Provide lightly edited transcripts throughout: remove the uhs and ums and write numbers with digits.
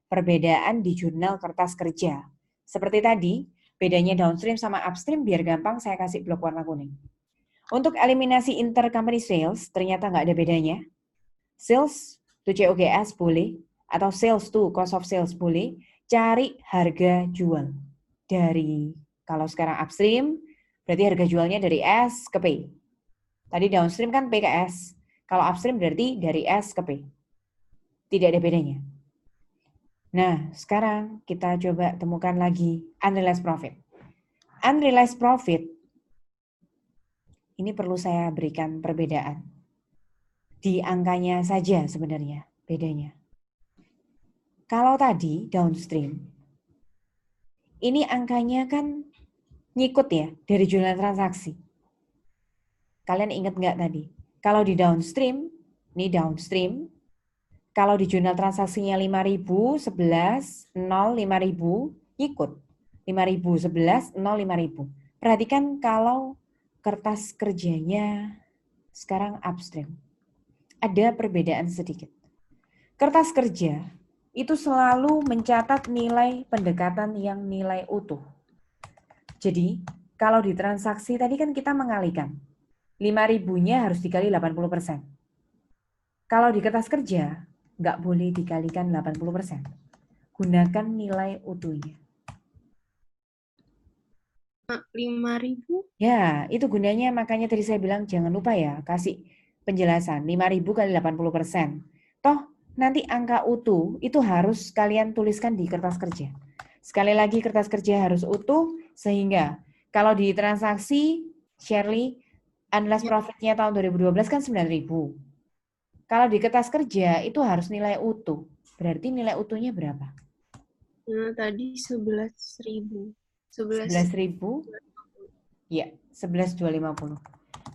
perbedaan di jurnal kertas kerja. Seperti tadi, bedanya downstream sama upstream biar gampang saya kasih blok warna kuning. Untuk eliminasi intercompany sales, ternyata nggak ada bedanya. Sales to COGS boleh, atau sales to cost of sales boleh. Cari harga jual. Dari, kalau sekarang upstream, berarti harga jualnya dari S ke P. Tadi downstream kan P ke S. Kalau upstream berarti dari S ke P. Tidak ada bedanya. Nah, sekarang kita coba temukan lagi unrealized profit. Unrealized profit, ini perlu saya berikan perbedaan. Di angkanya saja sebenarnya bedanya. Kalau tadi downstream, ini angkanya kan ngikut ya dari jumlah transaksi. Kalian ingat nggak tadi? Kalau di downstream, ini downstream, kalau di jurnal transaksinya 5.000, 11, 0, 5.000, ikut. 5.000, 11, 0, 5.000. Perhatikan kalau kertas kerjanya sekarang upstream. Ada perbedaan sedikit. Kertas kerja itu selalu mencatat nilai pendekatan yang nilai utuh. Jadi, kalau di transaksi tadi kan kita mengalihkan. 5.000-nya harus dikali 80%. Kalau di kertas kerja, nggak boleh dikalikan 80%. Gunakan nilai utuhnya. 5.000? Ya, itu gunanya makanya tadi saya bilang jangan lupa ya, kasih penjelasan. 5.000 kali 80%. Toh, nanti angka utuh itu harus kalian tuliskan di kertas kerja. Sekali lagi kertas kerja harus utuh, sehingga kalau di transaksi, Shirley, unrealized profit-nya tahun 2012 kan 9.000. Kalau di kertas kerja itu harus nilai utuh. Berarti nilai utuhnya berapa? Nah, tadi 11.000. 11.000? Ya, 11.250.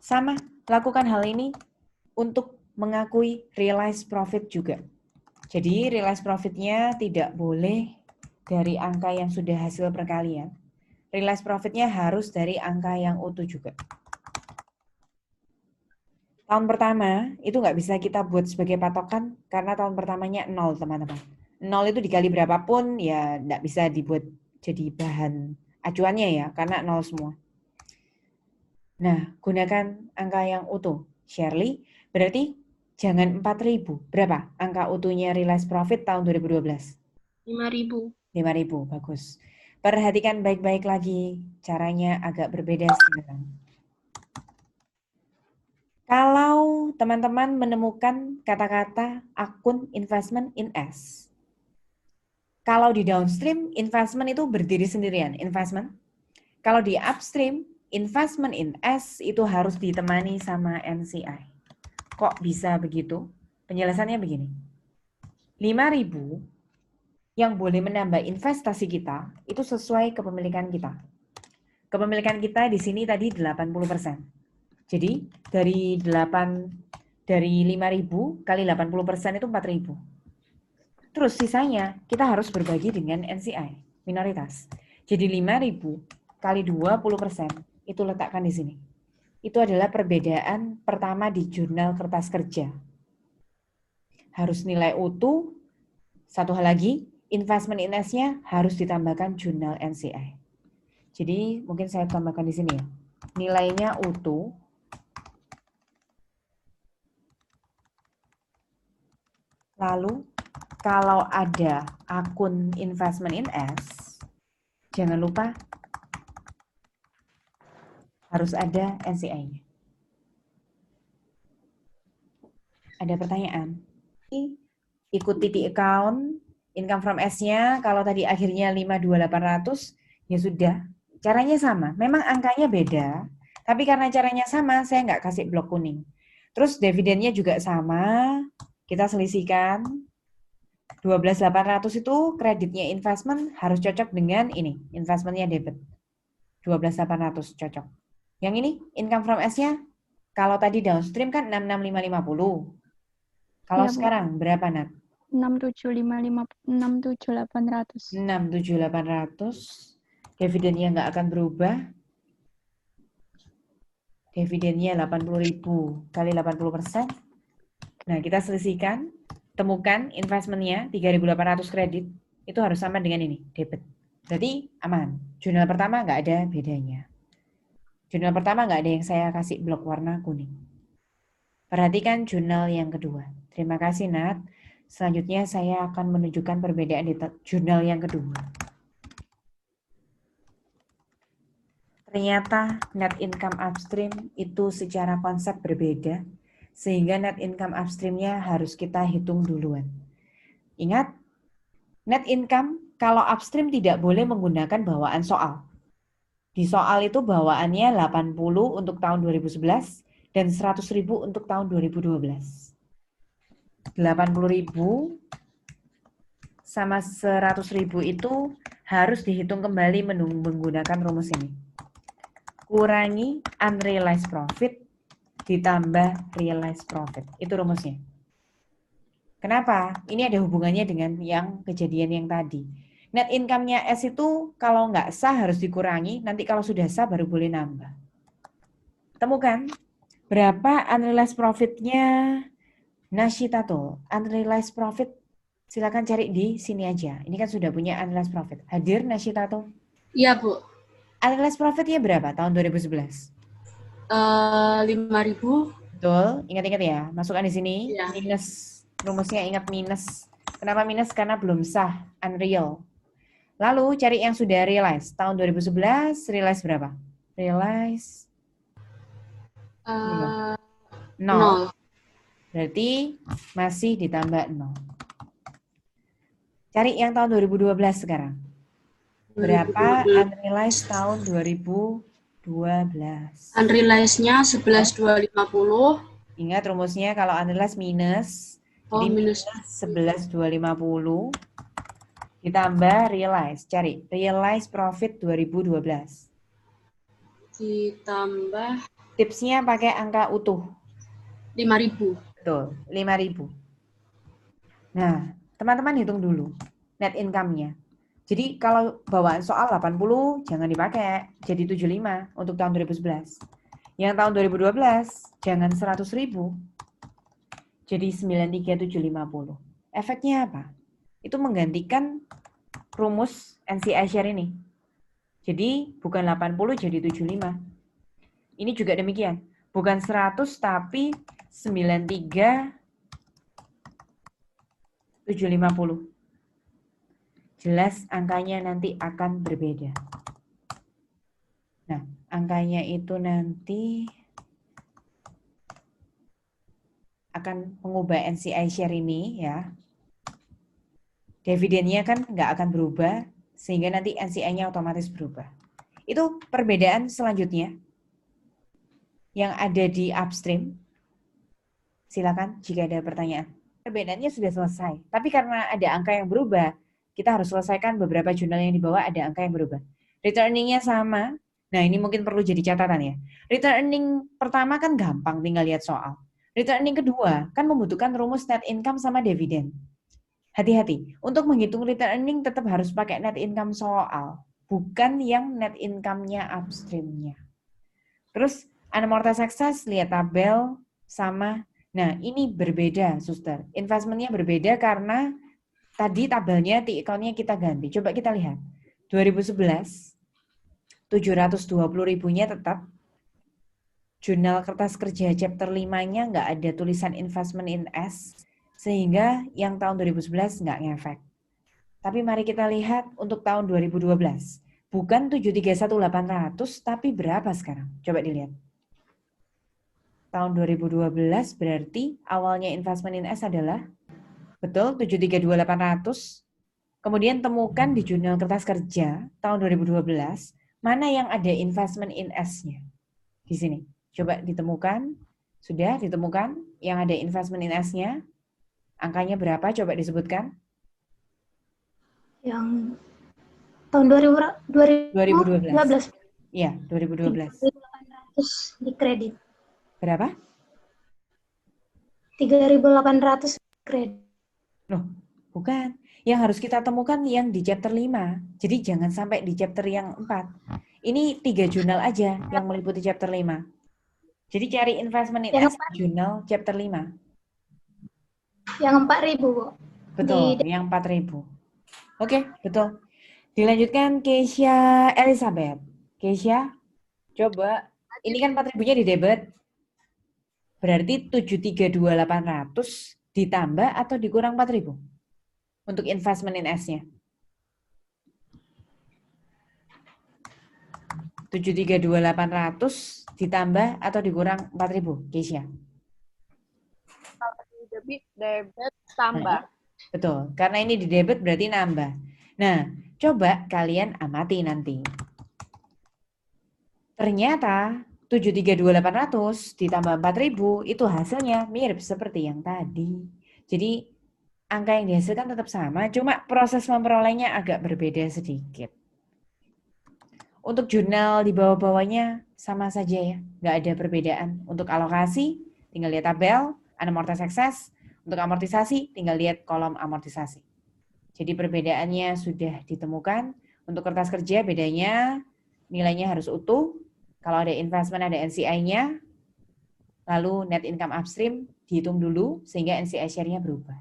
Sama, lakukan hal ini untuk mengakui realized profit juga. Jadi realized profit-nya tidak boleh dari angka yang sudah hasil perkalian. Realized profit-nya harus dari angka yang utuh juga. Tahun pertama itu nggak bisa kita buat sebagai patokan karena tahun pertamanya 0, teman-teman. 0 itu dikali berapapun ya nggak bisa dibuat jadi bahan acuannya ya, karena 0 semua. Nah, gunakan angka yang utuh. Shirley, berarti jangan 4.000. Berapa angka utuhnya realized profit tahun 2012? 5.000. 5.000, bagus. Perhatikan baik-baik lagi, caranya agak berbeda sekarang. Kalau teman-teman menemukan kata-kata akun investment in S, kalau di downstream, investment itu berdiri sendirian, investment. Kalau di upstream, investment in S itu harus ditemani sama NCI. Kok bisa begitu? Penjelasannya begini. 5.000 yang boleh menambah investasi kita itu sesuai kepemilikan kita. Kepemilikan kita di sini tadi 80%. Jadi dari 5.000 kali 80% itu 4.000. Terus sisanya kita harus berbagi dengan NCI, minoritas. Jadi 5.000 kali 20% itu letakkan di sini. Itu adalah perbedaan pertama di jurnal kertas kerja. Harus nilai utuh. Satu hal lagi, investment in S-nya harus ditambahkan jurnal NCI. Jadi mungkin saya tambahkan di sini ya. Nilainya utuh. Lalu kalau ada akun investment in S, jangan lupa harus ada NCI-nya. Ada pertanyaan? Ikuti di account, income from S-nya, kalau tadi akhirnya 5.2800, ya sudah. Caranya sama, memang angkanya beda, tapi karena caranya sama, saya nggak kasih blok kuning. Terus dividennya juga sama, kita selisihkan. 12.800 itu kreditnya investment harus cocok dengan ini, investmentnya debit. 12.800 cocok. Yang ini, income from S-nya, kalau tadi downstream kan 66550. Kalau Iya, Bu. sekarang berapa, Nat? 6.800. 6.800. Dividennya nggak akan berubah. Dividennya 80.000 kali 80%. Nah, kita selisihkan. temukan investmentnya 3.800 kredit, itu harus sama dengan ini, debit. Berarti aman. Jurnal pertama nggak ada bedanya. Jurnal pertama nggak ada yang saya kasih blok warna kuning. Perhatikan jurnal yang kedua. Terima kasih, Nat. Selanjutnya saya akan menunjukkan perbedaan di jurnal yang kedua. Ternyata net income upstream itu secara konsep berbeda, sehingga net income upstream-nya harus kita hitung duluan. Ingat, net income kalau upstream tidak boleh menggunakan bawaan soal. Di soal itu bawaannya 80 untuk tahun 2011 dan 100.000 untuk tahun 2012. 80.000 sama 100.000 itu harus dihitung kembali menggunakan rumus ini. Kurangi unrealized profit ditambah realized profit. Itu rumusnya. Kenapa? Ini ada hubungannya dengan yang kejadian yang tadi. Net income-nya S itu kalau nggak sah harus dikurangi, nanti kalau sudah sah baru boleh nambah. Temukan berapa unrealized profit-nya Nashitato. Unrealized profit silakan cari di sini aja. Ini kan sudah punya unrealized profit. Hadir Nashitato? Iya, Bu. Unrealized profit-nya berapa tahun 2011? 5.000. Betul, ingat-ingat ya. Masukkan di sini, Ya. minus. Rumusnya ingat minus. Kenapa minus? Karena belum sah, unreal. Lalu cari yang sudah realize. Tahun 2011, realize berapa? Realize 0. Berarti masih ditambah 0. Cari yang tahun 2012 sekarang. Berapa unrealized tahun 2012? Unrealized-nya 11.250. Ingat rumusnya kalau unrealized minus. Jadi minus 11.250 ditambah realize. Cari realize profit 2012. Ditambah Tipsnya pakai angka utuh. 5.000. Betul, 5.000. Nah, teman-teman hitung dulu net income-nya. Jadi kalau bawaan soal 80 jangan dipakai, jadi 75 untuk tahun 2011. Yang tahun 2012 jangan 100.000. Jadi 93.750. Efeknya apa? Itu menggantikan rumus NCI share ini. Jadi bukan 80 jadi 75. Ini juga demikian. Bukan 100 tapi 93.750. Jelas angkanya nanti akan berbeda. Nah, angkanya itu nanti akan mengubah NCI share ini ya. Dividennya kan nggak akan berubah, sehingga nanti NCI-nya otomatis berubah. Itu perbedaan selanjutnya yang ada di upstream. Silakan jika ada pertanyaan. Perbedaannya sudah selesai, tapi karena ada angka yang berubah, kita harus selesaikan beberapa jurnal yang di bawah ada angka yang berubah. Return earning-nya sama. Nah, ini mungkin perlu jadi catatan ya. Return earning pertama kan gampang, tinggal lihat soal. Return earning kedua kan membutuhkan rumus net income sama dividen. Hati-hati, untuk menghitung return earning tetap harus pakai net income soal, bukan yang net income-nya upstream-nya. Terus unamortized excess, lihat tabel sama. Nah, ini berbeda, suster. Investment-nya berbeda karena tadi tabelnya, T-account-nya kita ganti. Coba kita lihat. 2011, 720.000-nya tetap. Jurnal kertas kerja chapter 5-nya nggak ada tulisan investment in S, sehingga yang tahun 2011 nggak ngefek. Tapi mari kita lihat untuk tahun 2012. Bukan 731.800, tapi berapa sekarang? Coba dilihat. Tahun 2012 berarti awalnya investment in S adalah, betul, 732.800. Kemudian temukan di jurnal kertas kerja tahun 2012, mana yang ada investment in S-nya. Di sini. Coba ditemukan. Sudah ditemukan yang ada investment in S-nya. Angkanya berapa? Coba disebutkan. Yang tahun 2012. Iya, 2012. 3.800 di kredit. Berapa? 3.800 kredit. Loh, bukan. Yang harus kita temukan yang di chapter 5. Jadi jangan sampai di chapter yang 4. Ini 3 jurnal aja yang meliputi chapter 5. Jadi cari investment in S di jurnal chapter 5. Yang 4.000, Bu. Betul, yang 4.000. Oke, betul. Dilanjutkan Keisha Elizabeth. Keisha, coba. Ini kan 4.000-nya di debit. Berarti 732.800 ditambah atau dikurang 4.000 untuk investment in S-nya. 732.800 ditambah atau dikurang 4.000, Keisha. Kalau di debit tambah. Betul, karena ini di debit berarti nambah. Nah, coba kalian amati nanti. Ternyata 732.800 ditambah 4.000 itu hasilnya mirip seperti yang tadi. Jadi angka yang dihasilkan tetap sama, cuma proses memperolehnya agak berbeda sedikit. Untuk jurnal di bawah-bawahnya sama saja ya, nggak ada perbedaan. Untuk alokasi, tinggal lihat tabel, unamortized excess. Untuk amortisasi, tinggal lihat kolom amortisasi. Jadi perbedaannya sudah ditemukan. Untuk kertas kerja bedanya nilainya harus utuh. Kalau ada investment ada NCI-nya. Lalu net income upstream dihitung dulu sehingga NCI share-nya berubah.